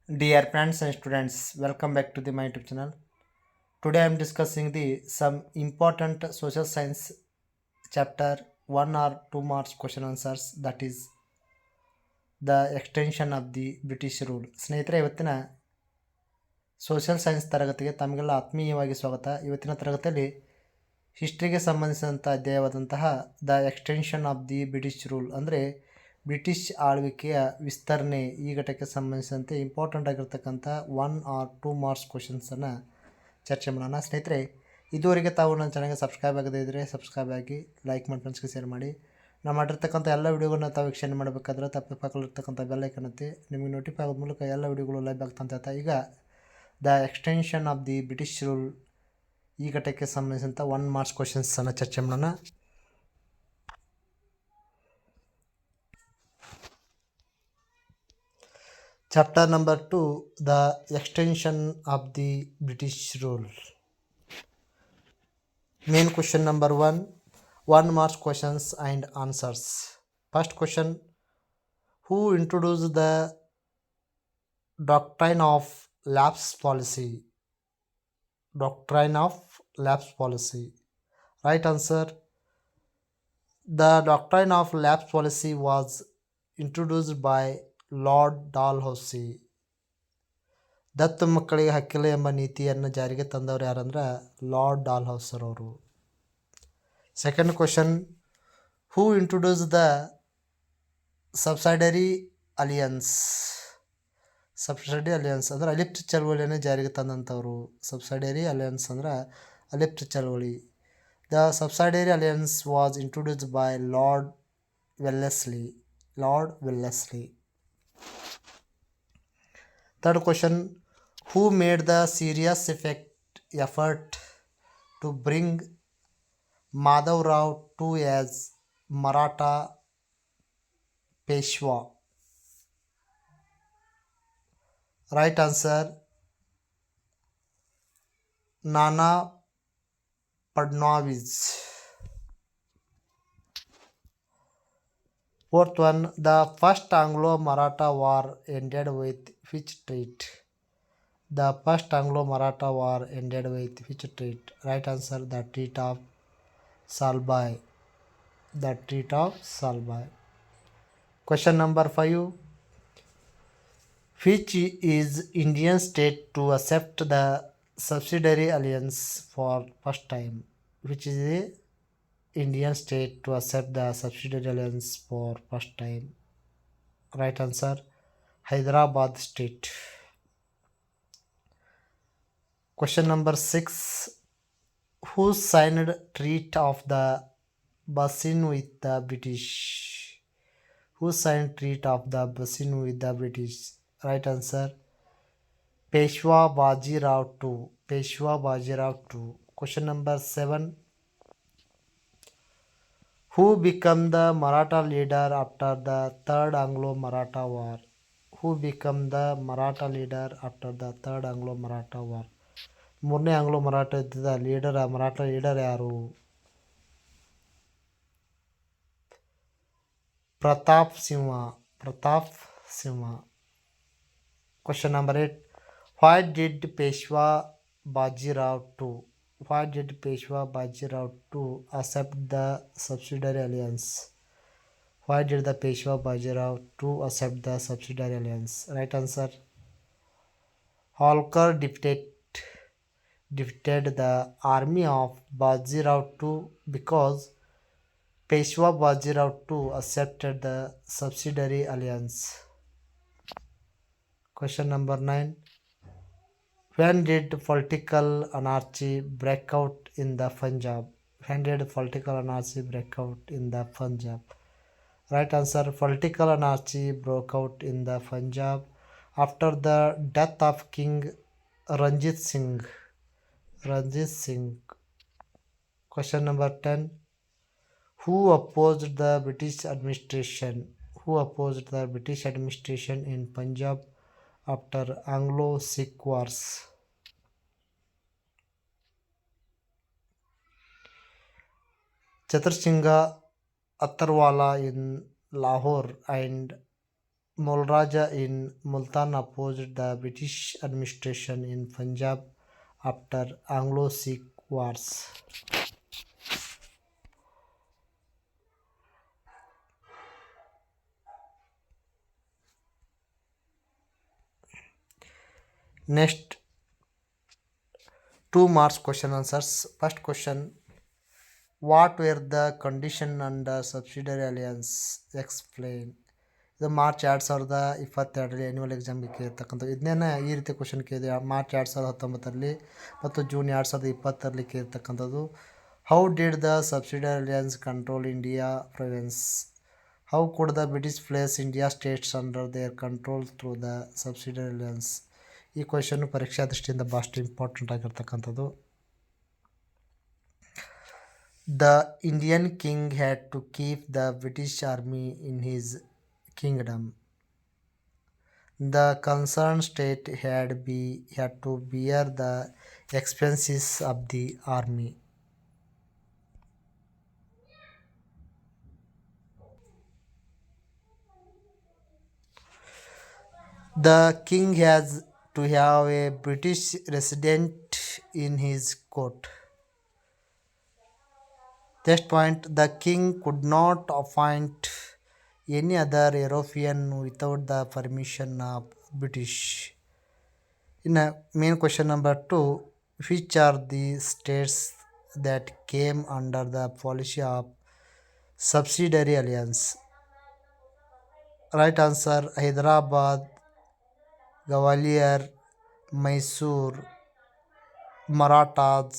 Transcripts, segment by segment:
Dear friends and students, welcome back to my YouTube channel. Today I am discussing the some important social science chapter 1 or 2 marks question answers, that is the extension of the British rule. ಸ್ನೇಹಿತರೆ, ಇವತ್ತಿನ social science ತರಗತಿಗೆ ತಮಗೆಲ್ಲ ಆತ್ಮೀಯವಾಗಿ ಸ್ವಾಗತ. ಇವತ್ತಿನ ತರಗತಿಯಲ್ಲಿ ಹಿಸ್ಟ್ರಿಗೆ ಸಂಬಂಧಿಸಿದಂಥ ಅಧ್ಯಾಯವಾದಂತಹ the extension of the British rule ಅಂದರೆ ಬ್ರಿಟಿಷ್ ಆಳ್ವಿಕೆಯ ವಿಸ್ತರಣೆ ಈ ಘಟಕ್ಕೆ ಸಂಬಂಧಿಸಿದಂತೆ ಇಂಪಾರ್ಟೆಂಟ್ ಆಗಿರ್ತಕ್ಕಂಥ 1 or 2 marks ಕ್ವಶನ್ಸನ್ನು ಚರ್ಚೆ ಮಾಡೋಣ. ಸ್ನೇಹಿತರೆ, ಇದುವರೆಗೆ ತಾವು ನನ್ನ ಚಾನಲ್ಗೆ ಸಬ್ಸ್ಕ್ರೈಬ್ ಆಗದೇ ಇದ್ದರೆ ಸಬ್ಸ್ಕ್ರೈಬ್ ಆಗಿ, ಲೈಕ್ ಮಾಡಿ, ಫ್ರೆಂಡ್ಸ್ಗೆ ಶೇರ್ ಮಾಡಿ. ನಾವು ಮಾಡಿರ್ತಕ್ಕಂಥ ಎಲ್ಲ ವೀಡಿಯೋಗಳನ್ನ ತಾವು ವೀಕ್ಷಣೆ ಮಾಡಬೇಕಾದ್ರೆ ಪಕ್ಕದಲ್ಲಿರ್ತಕ್ಕಂಥ ಬೆಲ್ಲೈಕನ್ ಒತ್ತಿ. ನಿಮಗೆ ನೋಟಿಫೈ ಆಗೋದ ಮೂಲಕ ಎಲ್ಲ ವೀಡಿಯೋಗಳು ಲೈವ್ ಆಗ್ತಂತ. ಈಗ the extension of the British rule ಈ ಘಟಕ್ಕೆ ಸಂಬಂಧಿಸಿದಂಥ 1 marks ಕ್ವಶನ್ಸನ್ನು ಚರ್ಚೆ ಮಾಡೋಣ. Chapter number 2, the extension of the British rule. Main question number 1, 1 marks questions and answers. First question, who introduced the doctrine of lapse policy? Doctrine of lapse policy. Right answer, the doctrine of lapse policy was introduced by lord Dalhousie. ದತ್ತು ಮಕ್ಕಳಿಗೆ ಹಕ್ಕಿಲ್ಲ ಎಂಬ ನೀತಿಯನ್ನು ಜಾರಿಗೆ ತಂದವರು ಯಾರಂದ್ರೆ lord ಡಾಲ್ಹೌಸರ್ ಅವರು. Second question, who introduce the subsidiary alliance? Subsidiary alliance ಅಂದರೆ ಅಲಿಪ್ತ ಚಳವಳಿಯನ್ನು ಜಾರಿಗೆ ತಂದಂಥವರು. ಸಬ್ಸಿಡರಿ ಅಲಿಯನ್ಸ್ ಅಂದ್ರೆ ಅಲಿಪ್ತ ಚಳವಳಿ. The subsidiary alliance was introduced by lord Wellesley. Lord Wellesley. Third question, who made the serious effort to bring Madhav Rao to as Maratha Peshwa? Right answer, Nana Fadnavis. Fourth one, the first Anglo-Maratha war ended with which treaty? The first Anglo-Maratha war ended with which treaty? Right answer, the Treaty of Salbai. The Treaty of Salbai. Question number 5, which is Indian state to accept the subsidiary alliance for first time? Which is the Indian state to accept the subsidiary alliance for first time? Right answer, Hyderabad state. Question number 6, who signed Treaty of the Basin with the British? Who signed Treaty of the Basin with the British? Right answer, Peshwa Baji Rao II. Peshwa Baji Rao II. Question number 7, who became the Maratha leader after the Third Anglo-Maratha War? Who became the Maratha leader after the Third Anglo-Maratha War? ಮೂರನೇ Anglo Maratha ಯುದ್ಧದ Maratha leader ಯಾರು? Pratap Simha. Pratap Simha. Question number 8, why did Peshwa Bajirao II? Why did Peshwa Bajirao II accept the subsidiary alliance? Why did the Peshwa Bajirao II accept the subsidiary alliance? Right answer, Holkar defeated the army of Bajirao II because Peshwa Bajirao II accepted the subsidiary alliance. Question number 9, when did political anarchy break out in the Punjab? When did political anarchy break out in the Punjab? Right answer, political anarchy broke out in the Punjab after the death of King Ranjit Singh. Ranjit Singh. Question number 10, who opposed the British administration? Who opposed the British administration in Punjab after Anglo-Sikh wars? Chatur Singh Attarwala in Lahore and Mulraja in Multan opposed the British administration in Punjab after Anglo-Sikh wars. Next, 2 marks question answers. First question: what were the conditions under subsidiary alliance? Explain. ಇದು March 2022ರಲ್ಲಿ annual ಎಕ್ಸಾಮ್ಗೆ ಕೇಳಿರ್ತಕ್ಕಂಥದ್ದು. ಇದನ್ನೇ ಈ ರೀತಿ question ಕೇಳಿದೆ March 2019ರಲ್ಲಿ ಮತ್ತು June 2020ರಲ್ಲಿ ಕೇಳಿರ್ತಕ್ಕಂಥದ್ದು. How did the subsidiary alliance control India province? How could the British place India states under their control through the subsidiary alliance? ಈ ಕ್ವಶನ್ನು ಪರೀಕ್ಷಾ ದೃಷ್ಟಿಯಿಂದ ಭಾಳಷ್ಟು ಇಂಪಾರ್ಟೆಂಟ್ ಆಗಿರ್ತಕ್ಕಂಥದ್ದು. The Indian king had to keep the British army in his kingdom. The concerned state had to bear the expenses of the army. The king has to have a British resident in his court. Next point, the king could not appoint any other European without the permission of British. In main question number 2, which are the states that came under the policy of subsidiary alliance? Right answer: Hyderabad, Gwalior, Mysore, Marathas,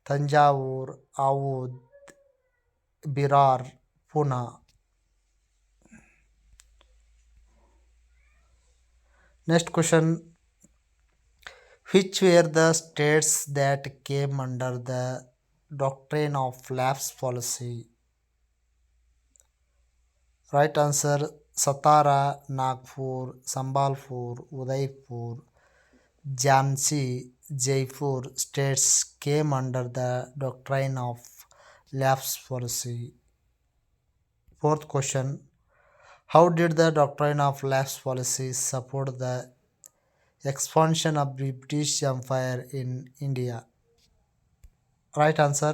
Tanjavur, Awadh, Birar, Pune. Next question: which were the states that came under the doctrine of lapse policy? Right answer: Satara, Nagpur, Sambalpur, Udaipur, Jhansi, Jaipur states came under the doctrine of lapse policy. Fourth question: how did the doctrine of lapse policy support the expansion of the British Empire in India? Right answer: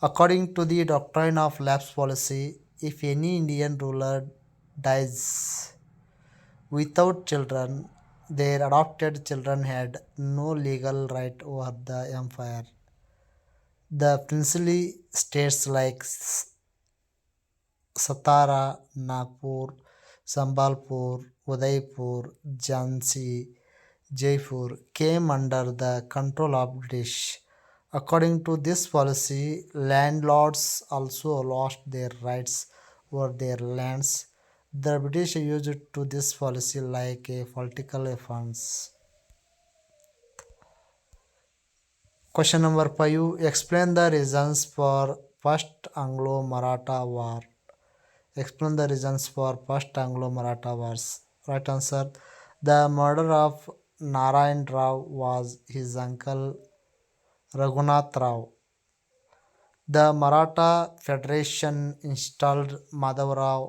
according to the doctrine of lapse policy, if any Indian ruler dies without children, their adopted children had no legal right over the empire. The princely states like Satara, Nagpur, Sambalpur, Udaipur, Jhansi, Jaipur came under the control of British. According to this policy, landlords also lost their rights over their lands. The British used to this policy like a political weapons. Question number 5. Explain the reasons for First Anglo-Maratha War. Explain the reasons for First Anglo-Maratha Wars. Right answer: the murder of Narayan Rao was his uncle Raghunath Rao. The Maratha Federation installed Madhavrao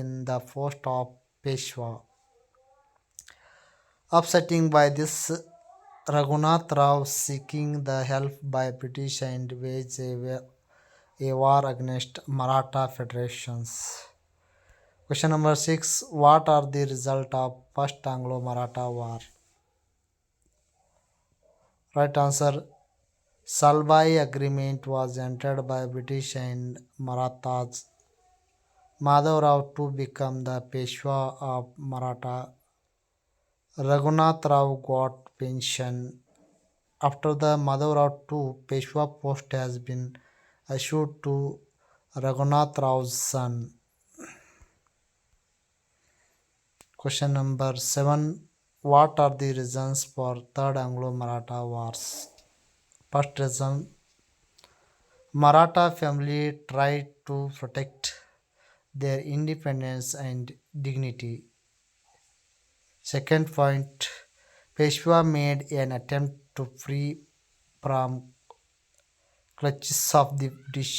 in the post of Peshwa. Upsetting by this, Raghunath Rao seeking the help by British and waged a war against Maratha federations. Question number 6. What are the result of First Anglo-Maratha War? Right answer: Salbai Agreement was entered by British and Marathas. Madhavrao to become the Peshwa of Maratha. Raghunath Rao got pension. After the Madhavrao II, Peshwa post has been issued to Raghunath Rao's son. Question number 7. What are the reasons for Third Anglo-Maratha Wars? First reason: Maratha family tried to protect their independence and dignity. Second point: Peshwa made an attempt to free from clutches of the British.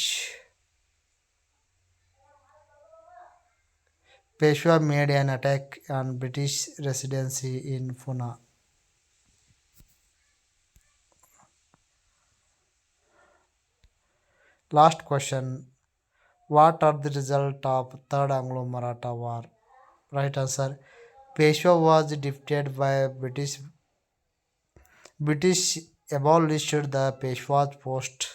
Peshwa made an attack on British residency in Pune. Last question. What are the result of Third Anglo-Maratha War? Right answer. Peshwa was defeated by British abolished the Peshwa's post.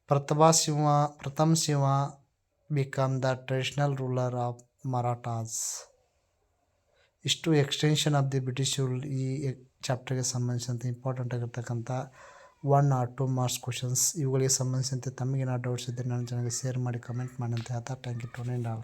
Pratam Sinha became the traditional ruler of Marathas. ಇಷ್ಟು extension of the British rule ಈ ಚಾಪ್ಟರ್ಗೆ ಸಂಬಂಧಿಸಿದಂತೆ important ಆಗಿರ್ತಕ್ಕಂಥ 1 or 2 marks questions. ಇವುಗಳಿಗೆ ಸಂಬಂಧಿಸಿದಂತೆ ತಮಗೇನಾದ್ರು doubts ಇದ್ದರೆ ನನ್ನ ಚಾನಲ್ಗೆ share ಮಾಡಿ ಕಮೆಂಟ್ ಮಾಡಿ ಅಂತ ಹೇಳ್ತಾ ಥ್ಯಾಂಕ್ ಯು ಟು ಆಲ್.